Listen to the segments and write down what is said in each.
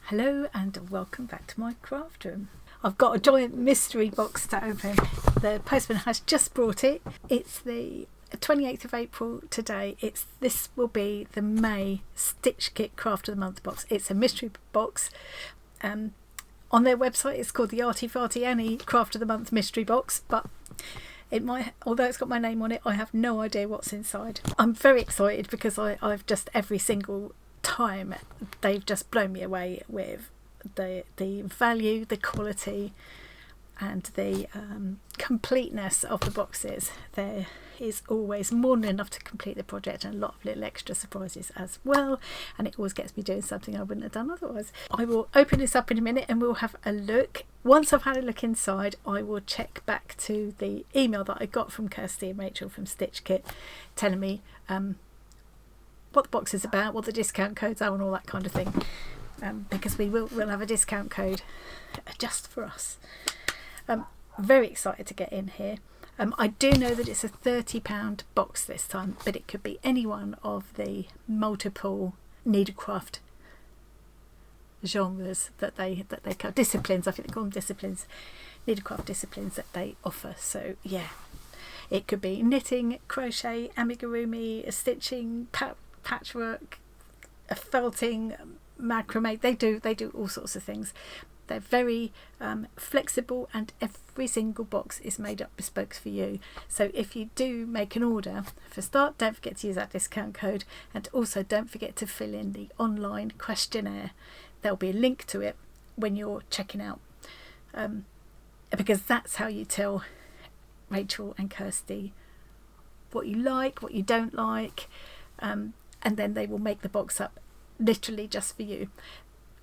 Hello and welcome back to my craft room. I've got a giant mystery box to open. The postman has just brought it. It's the 28th of April today. This will be the May Stitch Kit Craft of the Month box. It's a mystery box. On their website it's called the Arty Farty Annie Craft of the Month mystery box, but although it's got my name on it, I have no idea what's inside. I'm very excited because I've just every single time they've just blown me away with the value, the quality and the completeness of the boxes. There is always more than enough to complete the project and a lot of little extra surprises as well, and it always gets me doing something I wouldn't have done otherwise. I will open this up in a minute and we'll have a look. Once I've had a look inside, I will check back to the email that I got from Kirsty and Rachel from Stitch Kit telling me what the box is about, what the discount codes are and all that kind of thing, because we'll have a discount code just for us. Very excited to get in here. I do know that it's a £30 box this time, but it could be any one of the multiple needlecraft genres that they call disciplines. I think they call them disciplines, needlecraft disciplines that they offer. So yeah, it could be knitting, crochet, amigurumi, stitching, patchwork, felting, macrame. They do all sorts of things. They're very flexible, and every single box is made up bespoke for you. So if you do make an order, for start, don't forget to use that discount code, and also don't forget to fill in the online questionnaire. There'll be a link to it when you're checking out, because that's how you tell Rachel and Kirsty what you like, what you don't like, and then they will make the box up literally just for you.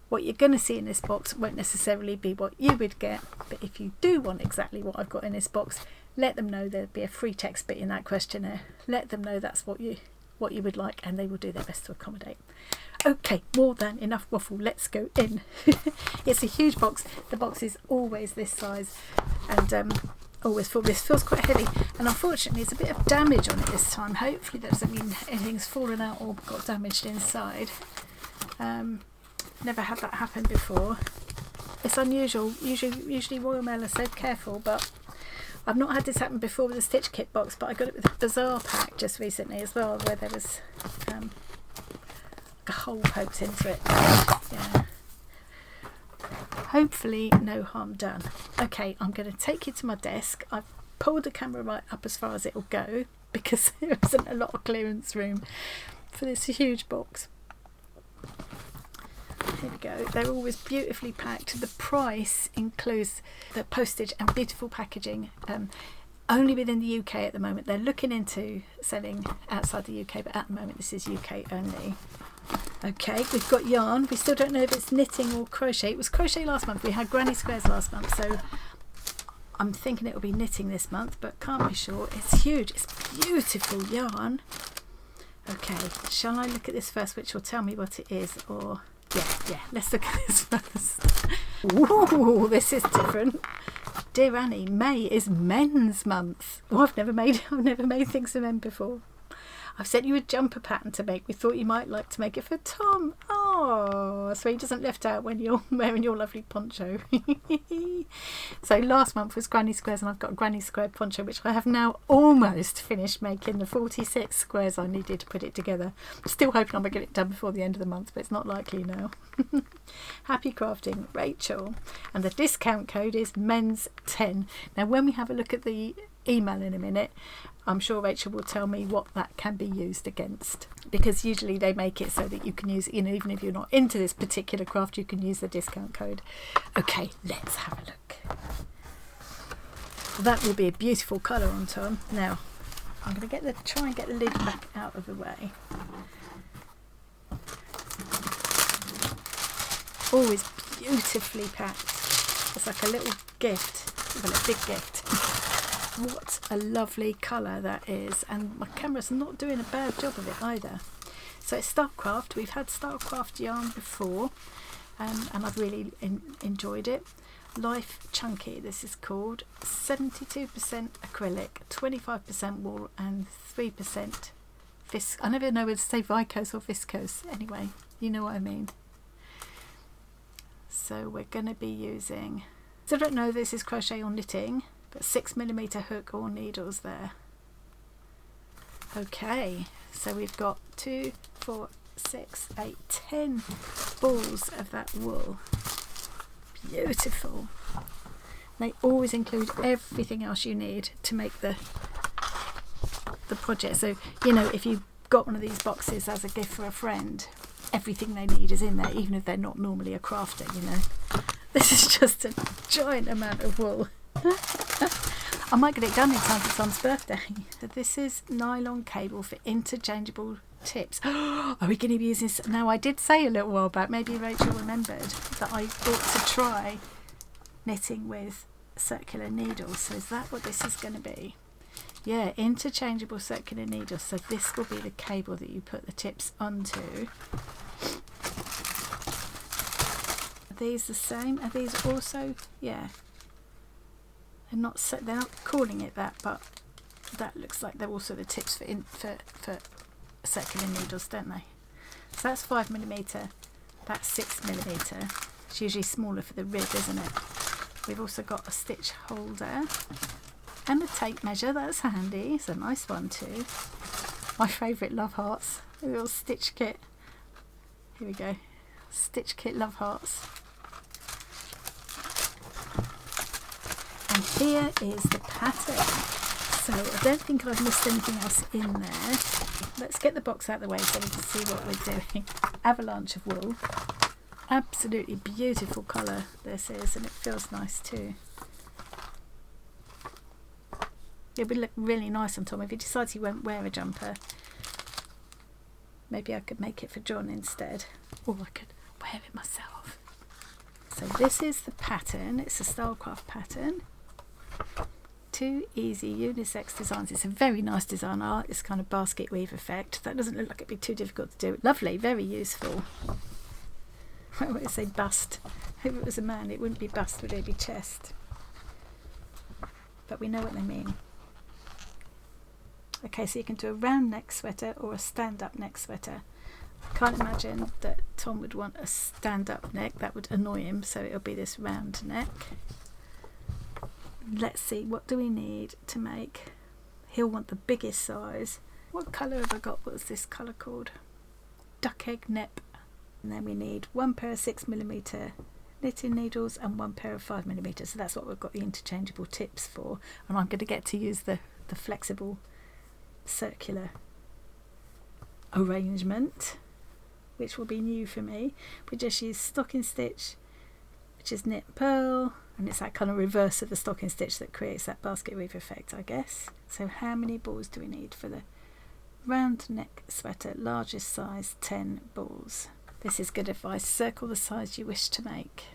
What you're going to see in this box won't necessarily be what you would get, but if you do want exactly what I've got in this box, let them know there'll be a free text bit in that questionnaire. Let them know that's what you would like, and they will do their best to accommodate. Okay, more than enough waffle, let's go in. It's a huge box. The box is always this size and always full. This feels quite heavy, and unfortunately there's a bit of damage on it this time. Hopefully that doesn't mean anything's fallen out or got damaged inside. Never had that happen before. It's unusual. Usually Royal Mail are so careful, but I've not had this happen before with a Stitch Kit box, but I got it with a Bazaar pack just recently as well, where there was a hole poked into it. Yeah. Hopefully no harm done. Okay, I'm going to take you to my desk. I've pulled the camera right up as far as it will go because there isn't a lot of clearance room for this huge box. Here we go. They're always beautifully packed. The price includes the postage and beautiful packaging. Only within the UK at the moment. They're looking into selling outside the UK, but at the moment this is UK only. Okay, we've got yarn. We still don't know if it's knitting or crochet. It was crochet last month. We had granny squares last month, so I'm thinking it'll be knitting this month, but can't be sure. It's huge. It's beautiful yarn. Okay, shall I look at this first, which will tell me what it is, or... Yeah, let's look at this first. Ooh, this is different. Dear Annie, May is men's month. Oh, I've never made things for men before. I've sent you a jumper pattern to make. We thought you might like to make it for Tom. Oh, so he doesn't left out when you're wearing your lovely poncho. So last month was granny squares, and I've got a granny square poncho, which I have now almost finished making the 46 squares I needed to put it together. I'm still hoping I'm going to get it done before the end of the month, but it's not likely now. Happy crafting, Rachel. And the discount code is MENS10. Now when we have a look at the email in a minute, I'm sure Rachel will tell me what that can be used against, because usually they make it so that you can use, even if you're not into this particular craft, you can use the discount code. Okay, let's have a look. That will be a beautiful colour on Tom. Now I'm going to try and get the lid back out of the way. Always beautifully packed. It's like a little gift, well, a big gift. What a lovely colour that is, and my camera's not doing a bad job of it either. So it's Starcraft. We've had Starcraft yarn before, and I've really enjoyed it. Life Chunky, this is called. 72% acrylic, 25% wool and 3% viscose. I never know whether to say viscose or viscose. Anyway, you know what I mean. So we're going to be using, so I don't know if this is crochet or knitting, but 6mm hook or needles there. Okay, so we've got 2, 4, 6, 8, 10 balls of that wool. Beautiful. They always include everything else you need to make the project. So, you know, if you got one of these boxes as a gift for a friend, everything they need is in there, even if they're not normally a crafter, you know. This is just a giant amount of wool. I might get it done in time for Tom's birthday. So this is nylon cable for interchangeable tips. Are we going to be using this? Now, I did say a little while back, maybe Rachel remembered, that I ought to try knitting with circular needles. So is that what this is going to be? Yeah, interchangeable circular needles. So this will be the cable that you put the tips onto. Are these the same? Are these also? Yeah. They're not calling it that, but that looks like they're also the tips for circular needles, don't they? So that's 5mm, that's 6mm. It's usually smaller for the rib, isn't it? We've also got a stitch holder and a tape measure. That's handy. It's a nice one too. My favourite love hearts. A little stitch kit. Here we go. Stitch kit love hearts. And here is the pattern. So I don't think I've missed anything else in there. Let's get the box out of the way so we can see what we're doing. Avalanche of wool. Absolutely beautiful colour this is, and it feels nice too. It would look really nice on Tom if he decides he won't wear a jumper. Maybe I could make it for John instead, or I could wear it myself. So this is the pattern. It's a Stylecraft pattern. 2 easy unisex designs. It's a very nice design art. It's kind of basket weave effect. That doesn't look like it'd be too difficult to do. Lovely, very useful. I would say bust. If it was a man, it wouldn't be bust, would it? It'd be chest. But we know what they mean. Okay, so you can do a round neck sweater or a stand-up neck sweater. I can't imagine that Tom would want a stand-up neck. That would annoy him, so it'll be this round neck. Let's see, what do we need to make? He'll want the biggest size. What colour have I got? What's this colour called? Duck egg nep. And then we need 1 pair of 6mm knitting needles and 1 pair of 5mm. So that's what we've got the interchangeable tips for. And I'm going to get to use the flexible circular arrangement, which will be new for me. We just use stocking stitch, which is knit and purl, and it's that kind of reverse of the stocking stitch that creates that basket weave effect, I guess. So how many balls do we need for the round neck sweater? Largest size, 10 balls. This is good advice. Circle the size you wish to make.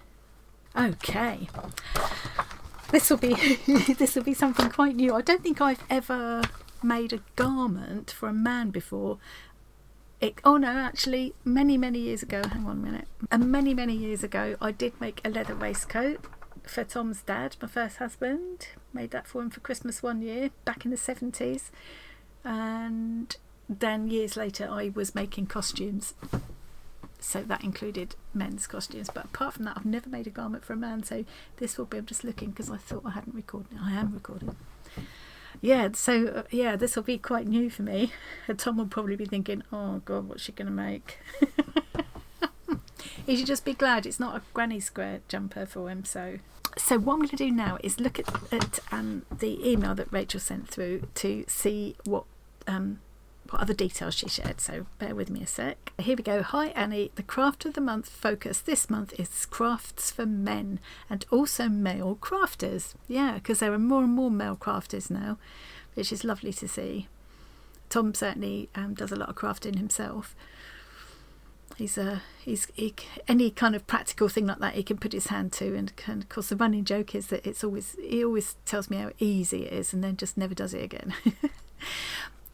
Okay, this will be something quite new. I don't think I've ever made a garment for a man before. Oh no, actually many years ago, hang on a minute, and many years ago I did make a leather waistcoat for Tom's dad, my first husband. Made that for him for Christmas one year back in the 70s, and then years later I was making costumes, so that included men's costumes. But apart from that, I've never made a garment for a man. So this will be, I'm just looking because I thought I hadn't recorded. I am recording. Yeah, so yeah, this will be quite new for me. And Tom will probably be thinking, oh God, what's she going to make? He should just be glad it's not a granny square jumper for him. So what I'm going to do now is look at the email that Rachel sent through to see what other details she shared. So bear with me a sec. Here we go. Hi Annie, the craft of the month focus this month is crafts for men and also male crafters. Yeah, because there are more and more male crafters now, which is lovely to see. Tom certainly does a lot of crafting himself. He's any kind of practical thing like that he can put his hand to, and of course the running joke is that he always tells me how easy it is and then just never does it again.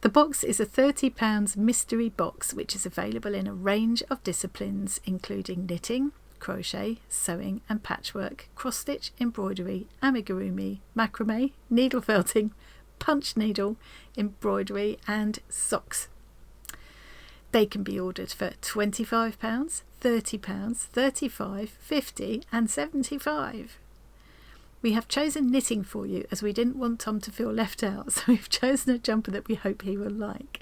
The box is a £30 mystery box which is available in a range of disciplines including knitting, crochet, sewing and patchwork, cross stitch, embroidery, amigurumi, macrame, needle felting, punch needle, embroidery and socks. They can be ordered for £25, £30, £35, £50 and £75. We have chosen knitting for you as we didn't want Tom to feel left out, so we've chosen a jumper that we hope he will like.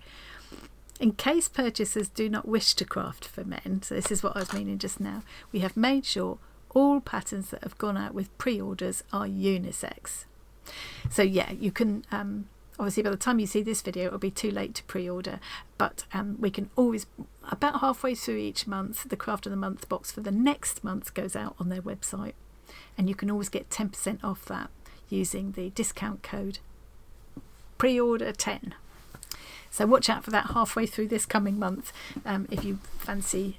In case purchasers do not wish to craft for men, so this is what I was meaning just now, we have made sure all patterns that have gone out with pre-orders are unisex. So yeah, you can obviously by the time you see this video it'll be too late to pre-order, but we can always, about halfway through each month, the Craft of the Month box for the next month goes out on their website, and you can always get 10% off that using the discount code preorder 10. So watch out for that halfway through this coming month if you fancy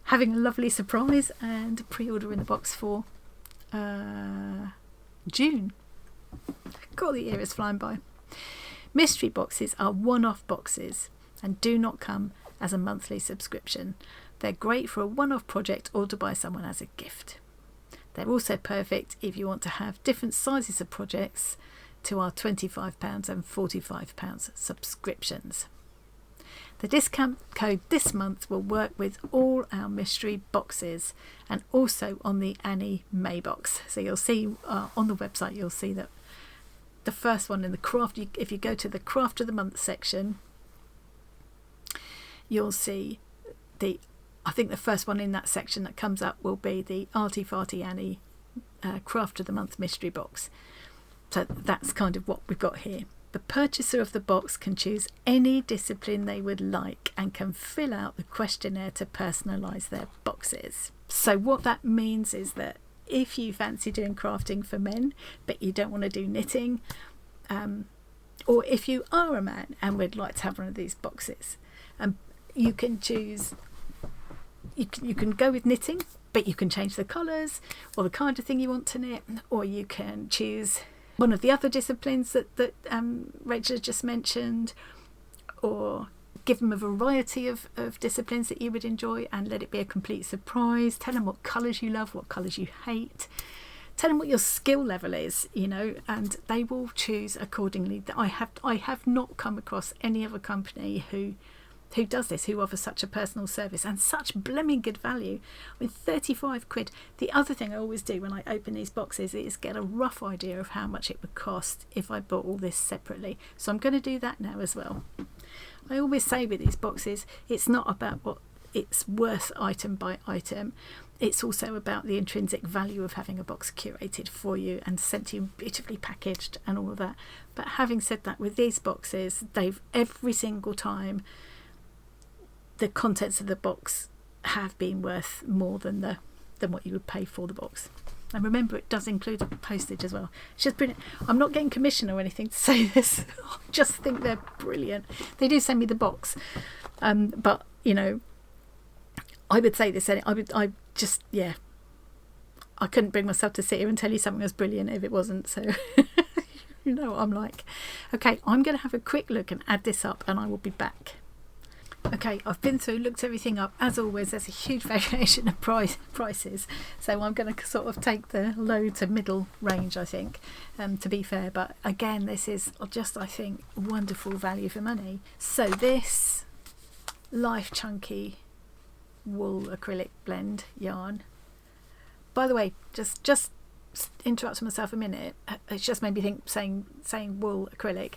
having a lovely surprise and pre-order in the box for June. God, the year is flying by. Mystery boxes are one-off boxes and do not come as a monthly subscription. They're great for a one-off project or to buy someone as a gift. They're also perfect if you want to have different sizes of projects to our £25 and £45 subscriptions. The discount code this month will work with all our mystery boxes and also on the Annie May box. So you'll see on the website, you'll see that the first one in the craft, if you go to the Craft of the Month section, you'll see I think the first one in that section that comes up will be the Arty Farty Annie Craft of the Month mystery box. So that's kind of what we've got here. The purchaser of the box can choose any discipline they would like and can fill out the questionnaire to personalise their boxes. So what that means is that if you fancy doing crafting for men but you don't want to do knitting, or if you are a man and would like to have one of these boxes, you can choose, you can go with knitting, but you can change the colours or the kind of thing you want to knit, or you can choose one of the other disciplines that Rachel has just mentioned, or give them a variety of disciplines that you would enjoy and let it be a complete surprise. Tell them what colours you love, what colours you hate. Tell them what your skill level is, and they will choose accordingly. I have not come across any other company who does this, who offers such a personal service and such blooming good value. I mean, 35 quid. The other thing I always do when I open these boxes is get a rough idea of how much it would cost if I bought all this separately. So I'm going to do that now as well. I always say with these boxes, it's not about what it's worth item by item. It's also about the intrinsic value of having a box curated for you and sent to you beautifully packaged and all of that. But having said that, with these boxes, they've every single time the contents of the box have been worth more than what you would pay for the box. And remember, it does include postage as well. It's just brilliant. I'm not getting commission or anything to say this. I just think they're brilliant. They do send me the box, but I would say this. I couldn't bring myself to sit here and tell you something was brilliant if it wasn't. So I'm like, okay, I'm going to have a quick look and add this up, and I will be back. Okay, I've been through, looked everything up. As always, there's a huge variation of prices, so I'm going to sort of take the low to middle range, I think, to be fair. But again, this is just, I think, wonderful value for money. So this Life Chunky wool acrylic blend yarn, by the way, just interrupting myself a minute, it's just made me think, saying wool acrylic.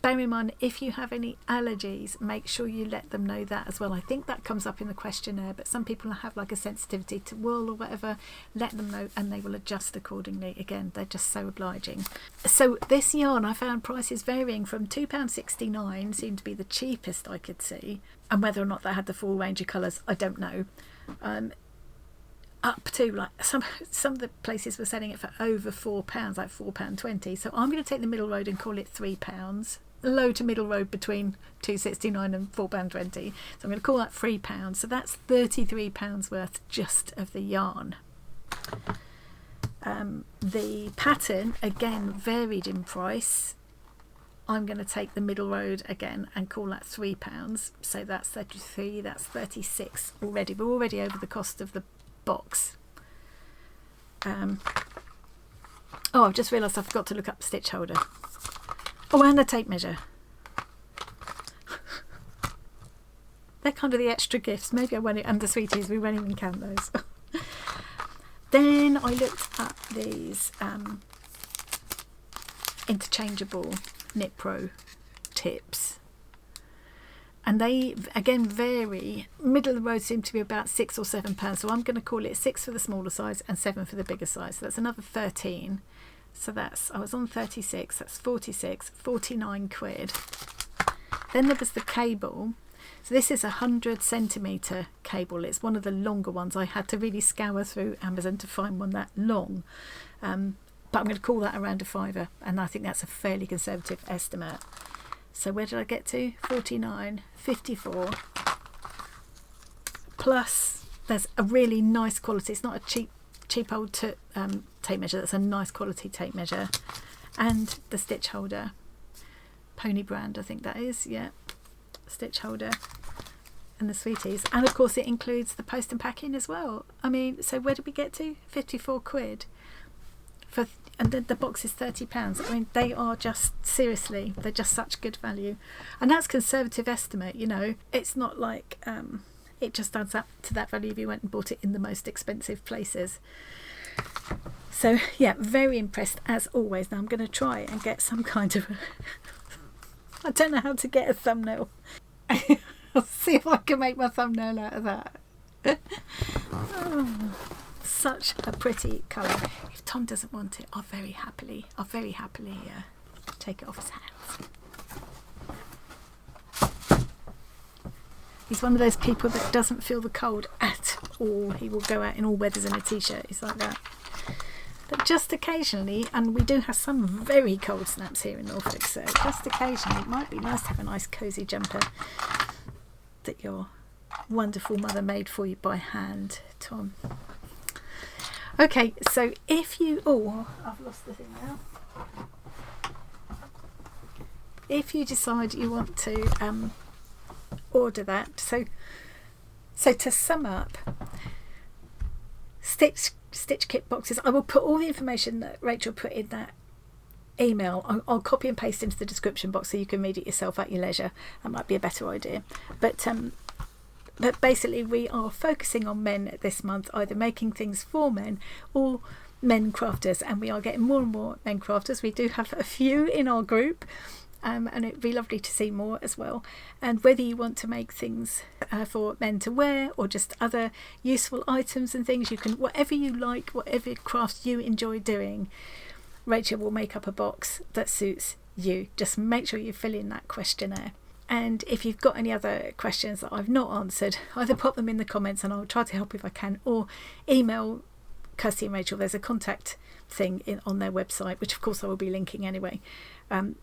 Bear in mind, if you have any allergies, make sure you let them know that as well. I think that comes up in the questionnaire, but some people have like a sensitivity to wool or whatever. Let them know and they will adjust accordingly. Again, they're just so obliging. So this yarn, I found prices varying from £2.69, seemed to be the cheapest I could see, and whether or not they had the full range of colours, I don't know, up to like some of the places were selling it for over £4, like £4.20. So I'm going to take the middle road and call it £3. Low to middle road between £2.69 and £4.20. So I'm going to call that £3. So that's £33 worth just of the yarn. The pattern again varied in price. I'm going to take the middle road again and call that £3. So that's 33, that's 36 already. We're already over the cost of the box. I've just realised I forgot to look up the stitch holder. Oh, and the tape measure. they're kind of the extra gifts. Maybe I won't, and the sweeties, we won't even count those. Then I looked at these interchangeable Knit Pro tips, and they again vary. Middle of the road seem to be about £6 or £7, so I'm going to call it 6 for the smaller size and 7 for the bigger size, so that's another 13. So that's, I was on 36, that's 46, 49 quid. Then there was the cable. So this is a 100 centimetre cable. It's one of the longer ones. I had to really scour through Amazon to find one that long, but I'm going to call that around a £5, and I think that's a fairly conservative estimate. So where did I get to? 49, 54. Plus, there's a really nice quality. It's not a cheap old tape measure. That's a nice quality tape measure, and the stitch holder, Pony brand, I think that is. Yeah, stitch holder, and the sweeties, and of course it includes the post and packing as well. I mean, so where did we get to? 54 quid. And then the box is £30. I mean, they are just, seriously, they're just such good value, and that's conservative estimate. You know, it's not like it just adds up to that value if you went and bought it in the most expensive places. So yeah, very impressed as always. Now I'm going to try and get some kind of I don't know how to get a thumbnail. I'll see if I can make my thumbnail out of that. Oh, such a pretty colour. If Tom doesn't want it, I'll very happily take it off his hands. He's one of those people that doesn't feel the cold at all. He will go out in all weathers in a t-shirt. He's like that. But just occasionally, and we do have some very cold snaps here in Norfolk, so just occasionally it might be nice to have a nice cosy jumper that your wonderful mother made for you by hand, Tom. Okay, so if you... Oh, I've lost the thing now. If you decide you want to order that, so to sum up, stitch kit boxes, I will put all the information that Rachel put in that email. I'll copy and paste into the description box so you can read it yourself at your leisure. That might be a better idea. But basically we are focusing on men this month, either making things for men or men crafters, and we are getting more and more men crafters. We do have a few in our group, and it'd be lovely to see more as well. And whether you want to make things for men to wear or just other useful items and things, you can, whatever you like, whatever craft you enjoy doing, Rachel will make up a box that suits you. Just make sure you fill in that questionnaire. And if you've got any other questions that I've not answered, either pop them in the comments and I'll try to help if I can, or email Kirsty and Rachel. There's a contact thing on their website, which of course I will be linking anyway, and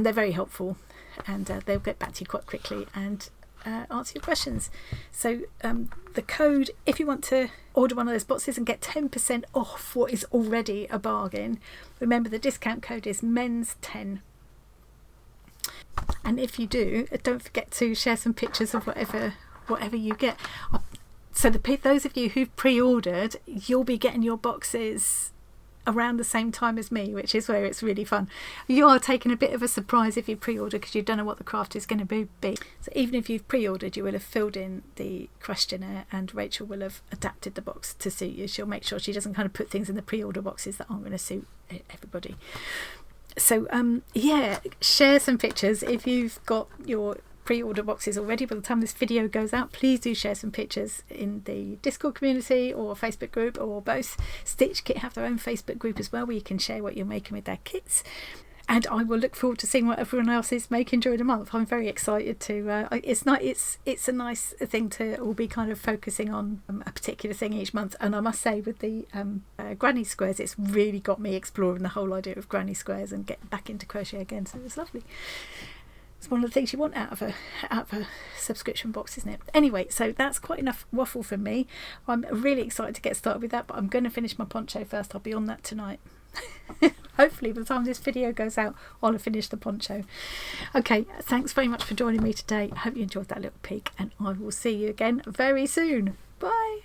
they're very helpful, and they'll get back to you quite quickly and answer your questions. So the code, if you want to order one of those boxes and get 10% off what is already a bargain, remember the discount code is MENS10. And if you do, don't forget to share some pictures of whatever you get. So those of you who've pre-ordered, you'll be getting your boxes around the same time as me, which is where it's really fun. You are taking a bit of a surprise if you pre-order, because you don't know what the craft is going to be. So even if you've pre-ordered, you will have filled in the questionnaire, and Rachel will have adapted the box to suit you. She'll make sure she doesn't kind of put things in the pre-order boxes that aren't going to suit everybody. So yeah, share some pictures. If you've got your pre-order boxes already, by the time this video goes out, please do share some pictures in the Discord community or Facebook group, or both. Stitch Kit have their own Facebook group as well, where you can share what you're making with their kits. And I will look forward to seeing what everyone else is making during the month. I'm very excited to. It's a nice thing to all be kind of focusing on a particular thing each month. And I must say, with the granny squares, it's really got me exploring the whole idea of granny squares and getting back into crochet again. So it's lovely. It's one of the things you want out of a subscription box, isn't it? Anyway, so that's quite enough waffle from me. I'm really excited to get started with that, but I'm going to finish my poncho first. I'll be on that tonight. Hopefully by the time this video goes out, I'll have finished the poncho. Okay, thanks very much for joining me today. I hope you enjoyed that little peek, and I will see you again very soon. Bye.